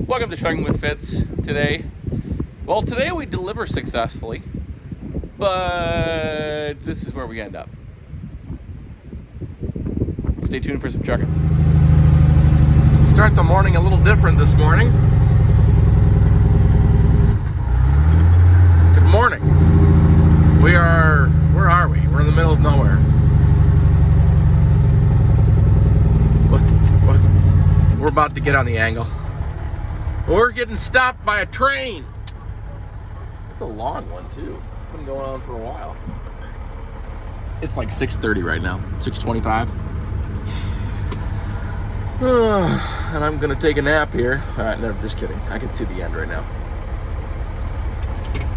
Welcome to Trucking with Fitz today. Well, today we deliver successfully, but this is where we end up. Stay tuned for some trucking. Start the morning a little different this morning. Good morning. Where are we? We're in the middle of nowhere. We're about to get on the angle. We're getting stopped by a train. It's a long one too. It's been going on for a while. It's like 6:30 right now, 6:25. And I'm gonna take a nap here. No, just kidding. I can see the end right now.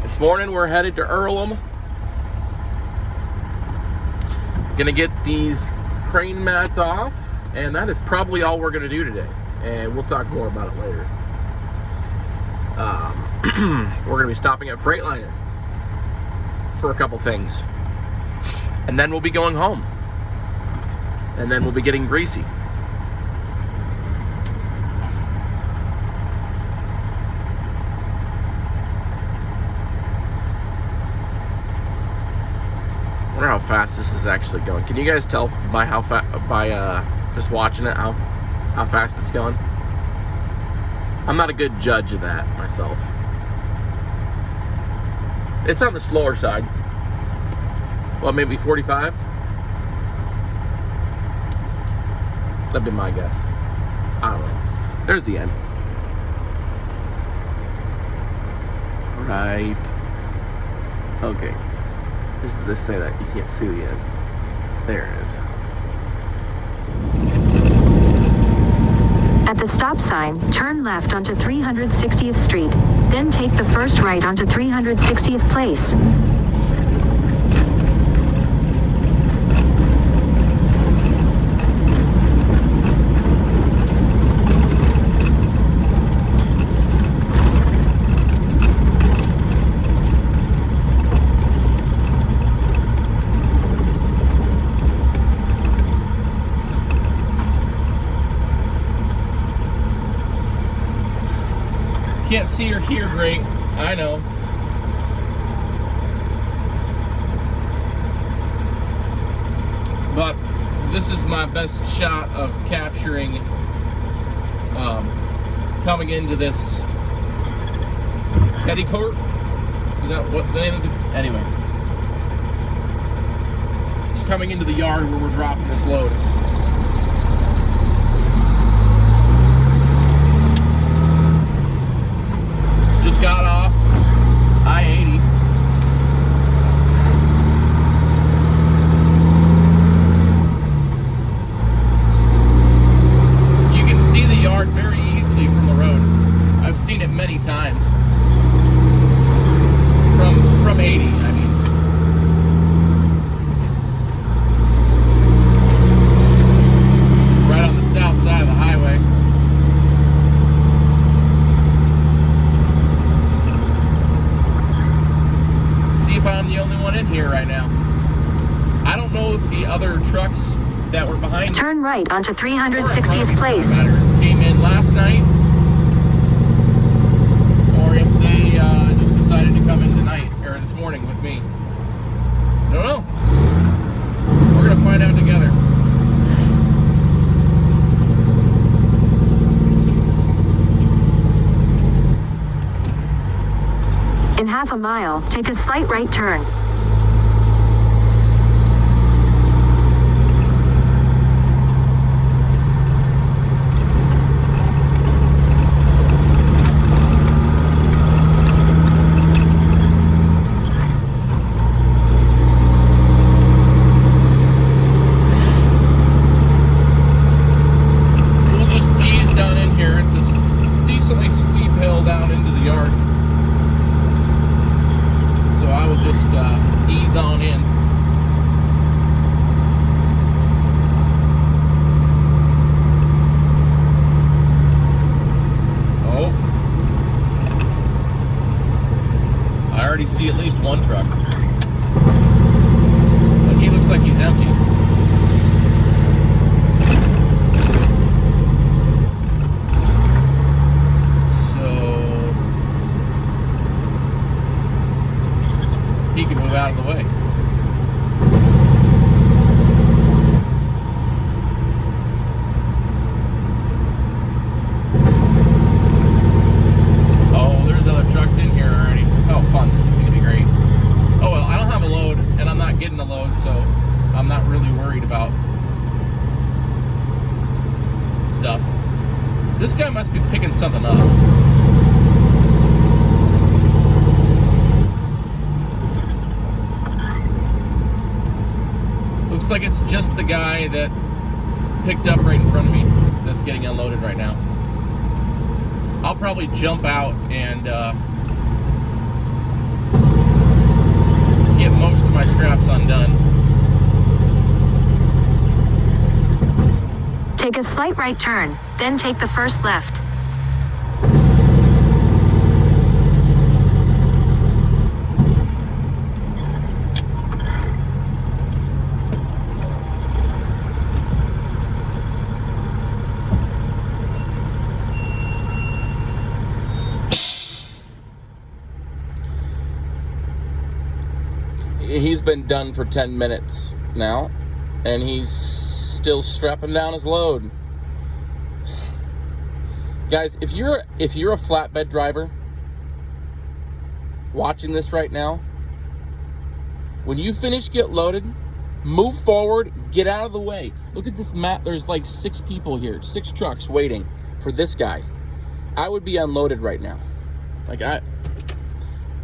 This morning we're headed to Earlham. Gonna get these crane mats off, and that is probably all we're gonna do today. And we'll talk more about it later. We're going to be stopping at Freightliner for a couple things. And then we'll be going home. And then we'll be getting greasy. I wonder how fast this is actually going. Can you guys tell by just watching it how fast it's going? I'm not a good judge of that myself. It's on the slower side. Well, maybe 45? That'd be my guess. I don't know. There's the end. Right. Okay. Just say that. You can't see the end. There it is. At the stop sign, turn left onto 360th Street, then take the first right onto 360th Place. Can't see or hear great, I know. But this is my best shot of capturing coming into this petticoat. Is that what the name of the... Anyway. Coming into the yard where we're dropping this load. Just got off I-80. You can see the yard very easily from the road. I've seen it many times. From 80, I mean. Right on the south side of the highway. If I'm the only one in here right now. I don't know if the other trucks that were behind me, turn right onto 360th Place. Came in last night, or if they just decided to come in tonight or this morning with me. I don't know. We're gonna find out together. In half a mile, take a slight right turn. We'll just ease down in here. It's a decently steep hill down into the yard. So I will just ease on in. Oh. I already see at least one truck. But he looks like he's empty. out of the way. Oh, there's other trucks in here already. Oh, fun. This is going to be great. Oh, well, I don't have a load, and I'm not getting a load, so I'm not really worried about stuff. This guy must be picking something up. Looks like it's just the guy that picked up right in front of me that's getting unloaded right now. I'll probably jump out and get most of my straps undone. Take a slight right turn, then take the first left. He's been done for 10 minutes now, and he's still strapping down his load. Guys, if you're a flatbed driver watching this right now, when you finish, get loaded, move forward, get out of the way. Look at this map. There's like 6 people here, 6 trucks waiting for this guy. I would be unloaded right now. Like I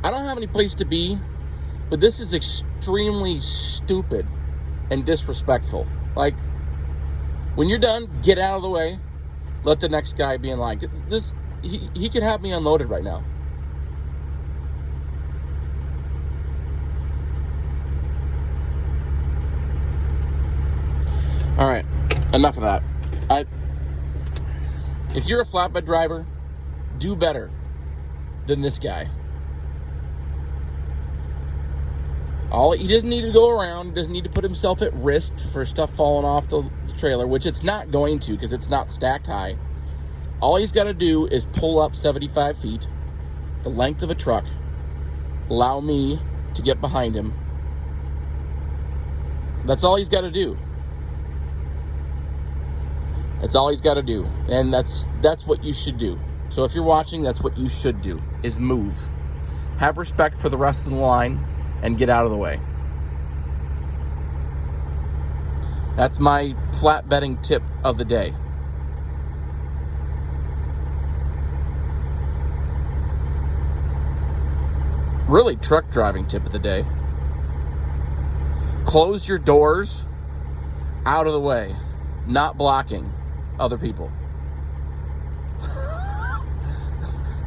don't have any place to be, but this is extremely stupid and disrespectful. Like, when you're done, get out of the way. Let the next guy be in line. He could have me unloaded right now. All right, enough of that. If you're a flatbed driver, do better than this guy. He doesn't need to go around, doesn't need to put himself at risk for stuff falling off the trailer, which it's not going to because it's not stacked high. All he's got to do is pull up 75 feet, the length of a truck, allow me to get behind him. That's all he's got to do. That's all he's got to do. And that's what you should do. So if you're watching, that's what you should do, is move. Have respect for the rest of the line and get out of the way. That's my flatbedding tip of the day. Really, truck driving tip of the day. Close your doors out of the way, not blocking other people.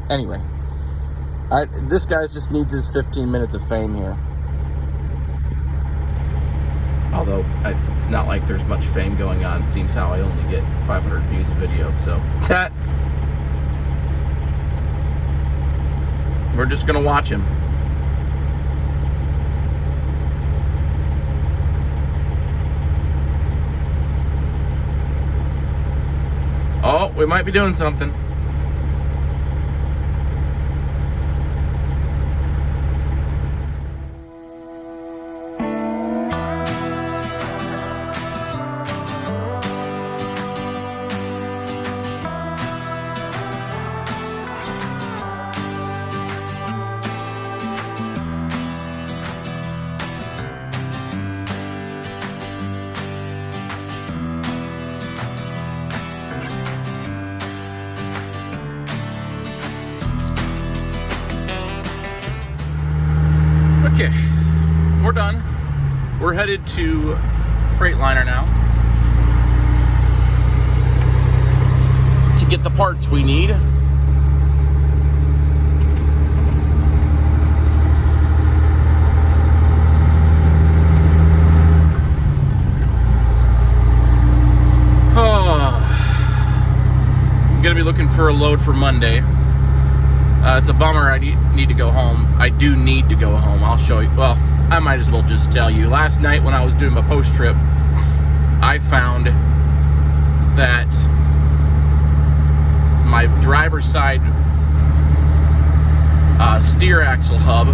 Anyway. This guy just needs his 15 minutes of fame here. Although, it's not like there's much fame going on. Seems how I only get 500 views a video, so. We're just gonna watch him. Oh, we might be doing something. Okay, we're done. We're headed to Freightliner now to get the parts we need. I'm gonna be looking for a load for Monday. It's a bummer I need to go home. I do need to go home. I'll show you. Well, I might as well just tell you. Last night when I was doing my post trip, I found that my driver's side steer axle hub,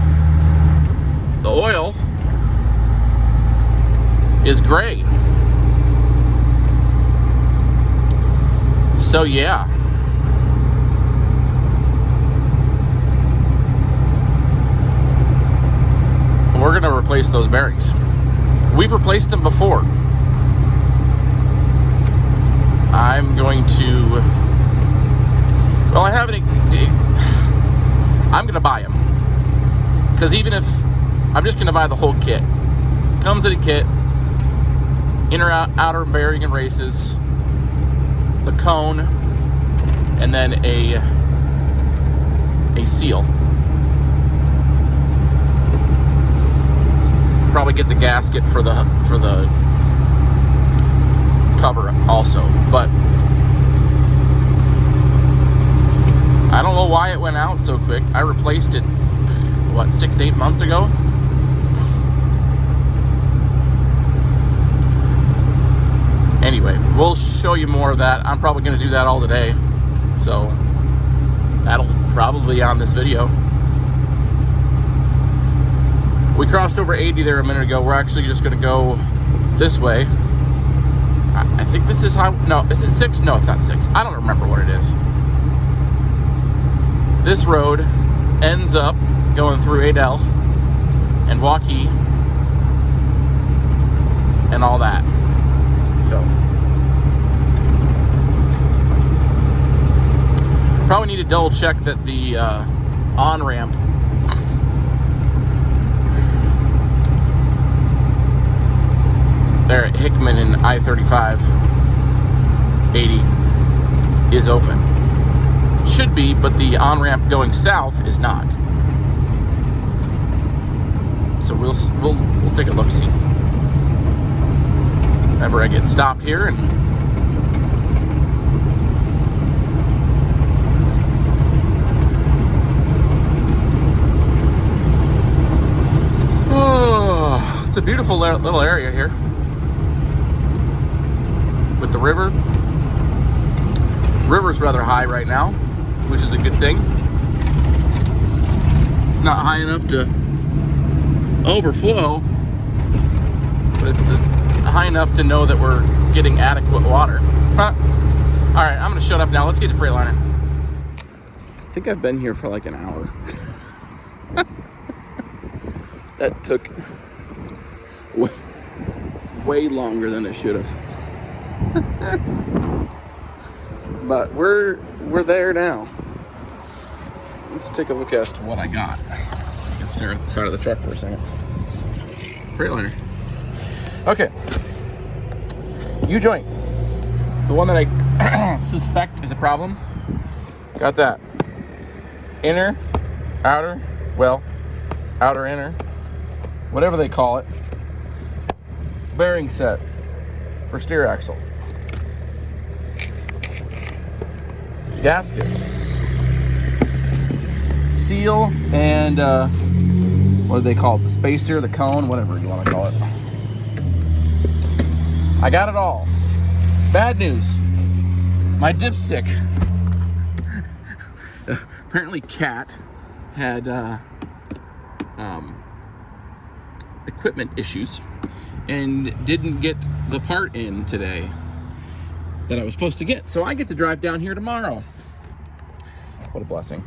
the oil is great. So yeah. We're going to replace those bearings. We've replaced them before. I'm going to, well, I haven't, I'm going to buy them. Because even if, I'm just going to buy the whole kit. Comes in a kit, inner, outer bearing and races, the cone, and then a seal. Probably get the gasket for the cover also, but I don't know why it went out so quick. I replaced it, what, 6-8 months ago? Anyway, we'll show you more of that. I'm probably going to do that all today, so that'll probably be on this video. We crossed over 80 there a minute ago. We're actually just going to go this way. I think this is how, no, is it 6? No, it's not 6. I don't remember what it is. This road ends up going through Adel and Waukee and all that. So, probably need to double check that the on-ramp there at Hickman and I-35 80 is open. Should be, but the on-ramp going south is not. So we'll take a look, see. Whenever I get stopped here and oh, it's a beautiful little area here. With the river. River's rather high right now, which is a good thing. It's not high enough to overflow, but it's just high enough to know that we're getting adequate water. Huh. All right, I'm gonna shut up now. Let's get to Freightliner. I think I've been here for like an hour. That took way longer than it should have. But we're there now. Let's take a look as to what I got. Let's stare at the side of the truck for a second. Freightliner. Okay. U-joint. The one that I suspect is a problem. Got that. Inner, outer, well, outer, inner, whatever they call it. Bearing set for steer axle. Gasket. Seal and what do they call it? The spacer, the cone, whatever you want to call it. I got it all. Bad news. My dipstick. Apparently Cat had equipment issues and didn't get the part in today that I was supposed to get. So I get to drive down here tomorrow. What a blessing.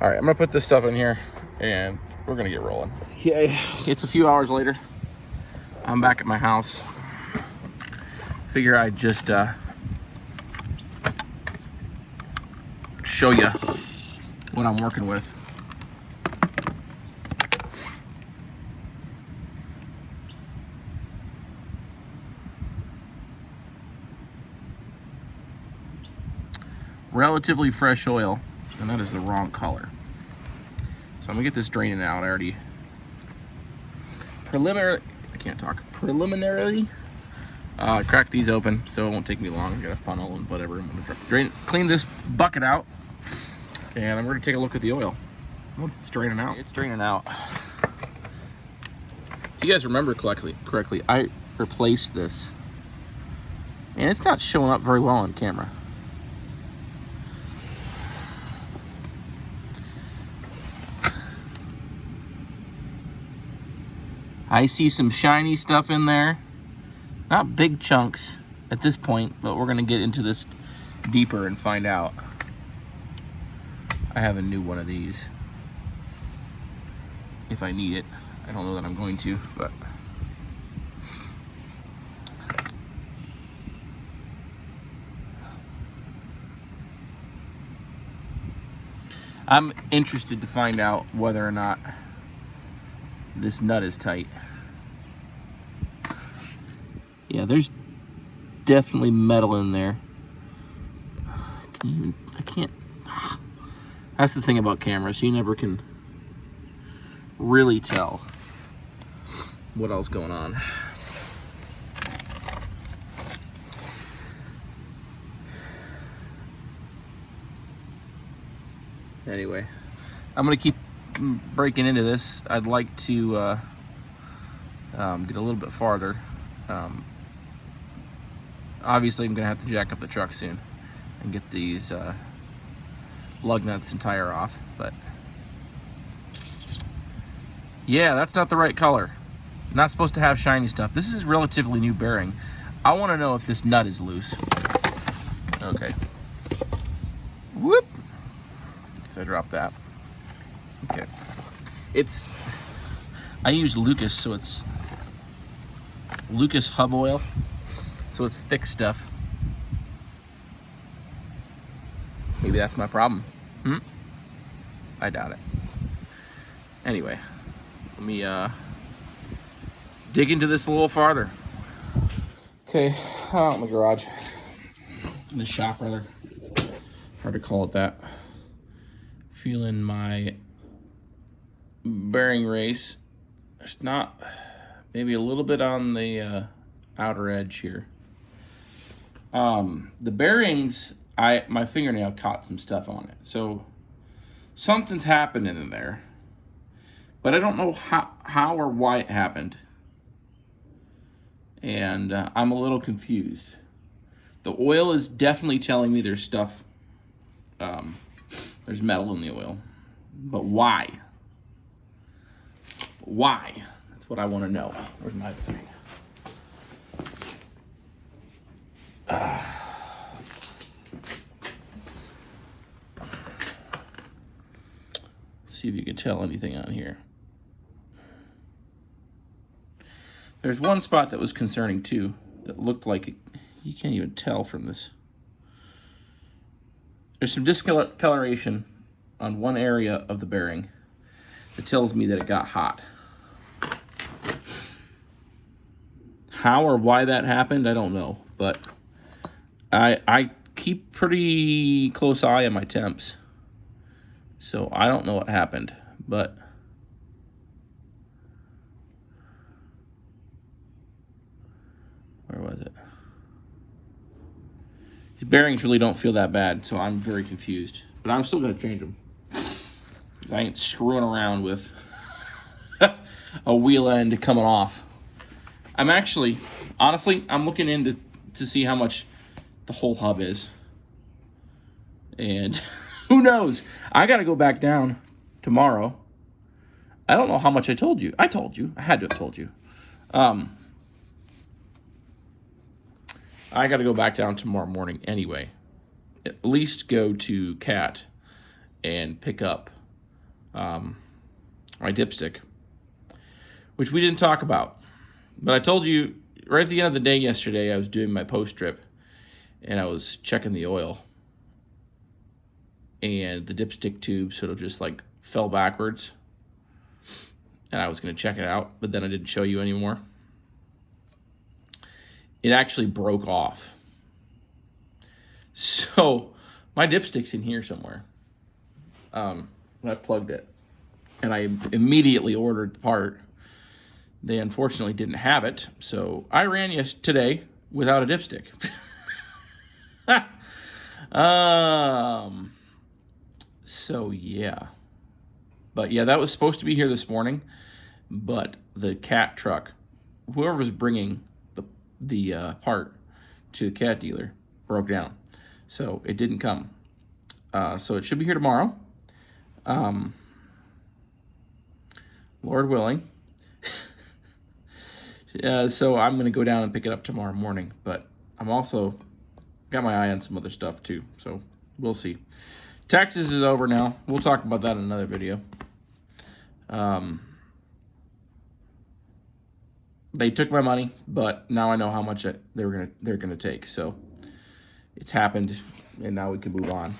All right, I'm gonna put this stuff in here and we're gonna get rolling. Yeah, it's a few hours later. I'm back at my house. Figure I'd just show you what I'm working with. Relatively fresh oil, and that is the wrong color. So I'm gonna get this draining out. I already preliminarily crack these open, so it won't take me long. I got a funnel and whatever. I'm gonna clean this bucket out, and I'm gonna take a look at the oil once it's draining out. It's draining out. If you guys remember correctly, I replaced this, and it's not showing up very well on camera. I see some shiny stuff in there. Not big chunks at this point, but we're gonna get into this deeper and find out. I have a new one of these. If I need it. I don't know that I'm going to, but. I'm interested to find out whether or not this nut is tight. Yeah, there's definitely metal in there. I can't. That's the thing about cameras. You never can really tell what else going on. Anyway, I'm gonna keep breaking into this. I'd like to get a little bit farther. Obviously, I'm gonna have to jack up the truck soon and get these lug nuts and tire off. But yeah, that's not the right color. Not supposed to have shiny stuff. This is relatively new bearing. I want to know if this nut is loose. Okay. Whoop. So I dropped that. Okay. I use Lucas, so it's Lucas hub oil. So it's thick stuff. Maybe that's my problem. I doubt it. Anyway, let me dig into this a little farther. Okay, out in the garage. In the shop, rather. Hard to call it that. Feeling my bearing race. There's not, maybe a little bit on the outer edge here. The bearings, my fingernail caught some stuff on it. So something's happening in there. But I don't know how or why it happened. And I'm a little confused. The oil is definitely telling me there's stuff, there's metal in the oil. But why? Why? That's what I want to know. Where's my bearing? See if you can tell anything on here. There's one spot that was concerning too, that looked like you can't even tell from this. There's some discoloration on one area of the bearing that tells me that it got hot. How or why that happened, I don't know, but I keep pretty close eye on my temps, so I don't know what happened, but where was it? These bearings really don't feel that bad, so I'm very confused, but I'm still gonna change them. I ain't screwing around with a wheel end coming off. I'm actually, honestly, I'm looking into to see how much the whole hub is. And who knows? I gotta go back down tomorrow. I don't know how much I told you. I told you. I had to have told you. I gotta go back down tomorrow morning anyway. At least go to Cat and pick up my dipstick, which we didn't talk about. But I told you right at the end of the day yesterday, I was doing my post trip and I was checking the oil, and the dipstick tube sort of just like fell backwards, and I was going to check it out, but then I didn't show you anymore. It actually broke off. So my dipstick's in here somewhere. I plugged it, and I immediately ordered the part. They unfortunately didn't have it, so I ran today without a dipstick. So yeah. But yeah, that was supposed to be here this morning, but the Cat truck, whoever was bringing the part to the Cat dealer, broke down. So it didn't come. So it should be here tomorrow. Lord willing. So I'm gonna go down and pick it up tomorrow morning, but I'm also got my eye on some other stuff too, so we'll see. Taxes is over now. We'll talk about that in another video. They took my money, but now I know how much they're gonna take. So it's happened, and now we can move on.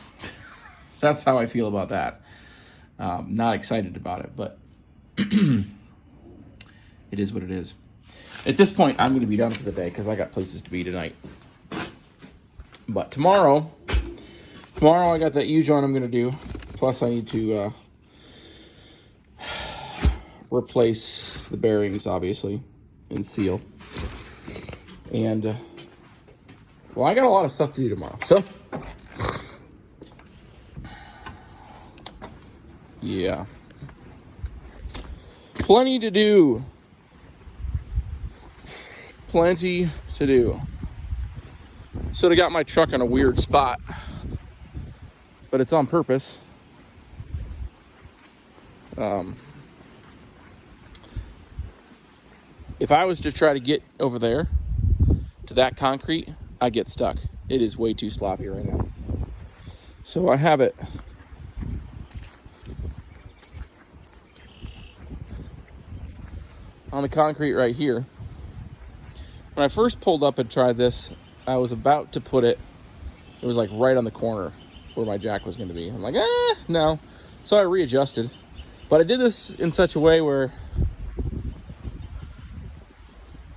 That's how I feel about that. Not excited about it, but it is what it is. At this point, I'm going to be done for the day because I got places to be tonight. But tomorrow I got that U-joint I'm going to do. Plus, I need to replace the bearings, obviously, and seal. And, well, I got a lot of stuff to do tomorrow. So, yeah. Plenty to do. Plenty to do. So they got my truck on a weird spot, but it's on purpose. If I was to try to get over there to that concrete, I get stuck. It is way too sloppy right now. So I have it on the concrete right here. When I first pulled up and tried this, I was about to put it, it was like right on the corner where my jack was going to be. I'm like, no. So I readjusted. But I did this in such a way where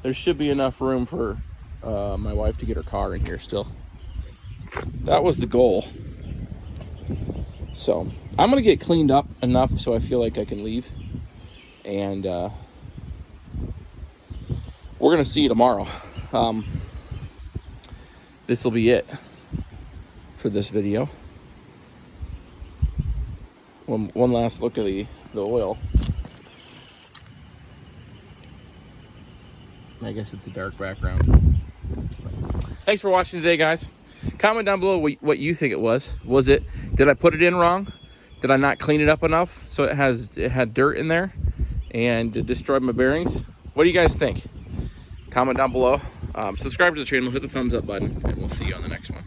there should be enough room for my wife to get her car in here still. That was the goal. So I'm going to get cleaned up enough so I feel like I can leave. And we're going to see you tomorrow. This will be it for this video. One last look at the oil. I guess it's a dark background. Thanks for watching today, guys. Comment down below what you think it was. Did I put it in wrong? Did I not clean it up enough so it had dirt in there and it destroyed my bearings? What do you guys think? Comment down below. Subscribe to the channel, hit the thumbs up button, and we'll see you on the next one.